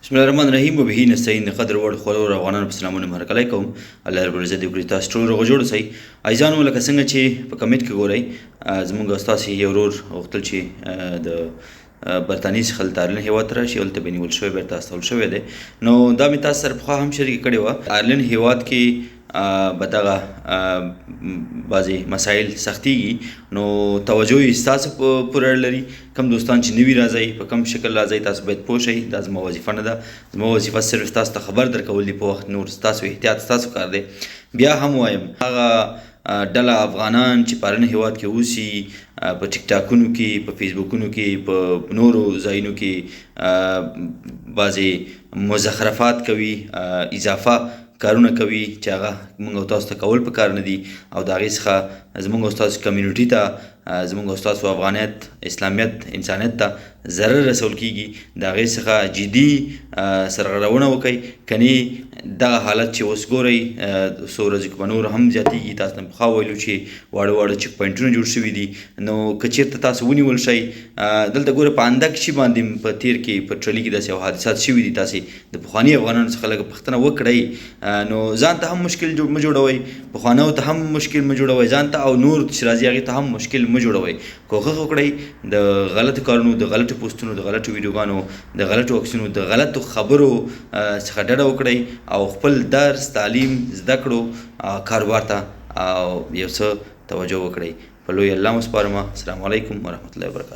بسم الله الرحمن الرحیم وبه نستعین قدر وړ خورو افغانانو په سلامونه مرکلی کوم الله رب العزت دې وکړي تاسو ټول روغ جوړ اوسئ عزیزانو لکه څنګه چې په کمنټ کې ګورئ زموږ ستاسې یو ورور غوښتل چې د برطانیې څخه دلته آیرلنډ هېواد ته راشي هلته به نیول شوی بیرته استول شوی دی نو دا مې تاسو سره پخوا هم شریکه کړې وه آیرلنډ هېواد کې به دغه بعضې مسایل سختیږي نو توجه یې ستاسو پورې اړه لري کم دوستان چې نوي راځئ په کم شکل راځئ تاسو باید پوه شئ دا زما وظیفه نه ده زما وظیفه صرف تاسو ته خبر درکول دي په وخت نور ستاسو احتیاط ستاسو کار دی بیا هم وایم هغه ډله افغانان چې په آیرلنډ هېواد کې اوسي په ټیک ټاکونو کې په فیسبوکونو کې په نورو ځایونو کې بعضې مزخرفات کوي اضافه کارونه کوي چې هغه موږ او تاسو ته کول پکار نه دي او د هغې څخه زموږ او ستاسو کمیونټي ته زموږ او ستاسو افغانیت اسلامیت انسانیت ته ضرر رسول کیږي د هغې څخه جدي سرغړونه وکړئ کنې دغه حالت چې اوس ګورئ څو ورځې کې به نور هم زیاتېږي تاسو ته پخوا ویلو چې واړه واړه چک پوینټونه جوړ شوي دي نو که چېرته تاسو ونیول شئ دلته ګوره په اندک شي باندې په تیر کې په ټرلي کې داسې یو حادثات شوي دي تاسې د پخواني افغانانو څخه لږه پوښتنه وکړئ نو ځان ته هم مشکل مه جوړوئ پخوانیو ته هم مشکل مه جوړوئ ځان ته او نور چې راځي هغې ته هم مشکل مه جوړوئ کوښښ وکړئ د غلطو کارونو د غلطو پوسټونو د غلطو ویډیوګانو د غلطو عکسونو د غلطو خبرو څخه ډډه وکړئ او خپل درس تعلیم زده کړو کاروبار ته او یو څه توجه وکړئ په لوی الله مو سپارم السلام علیکم ورحمة الله وبرکاته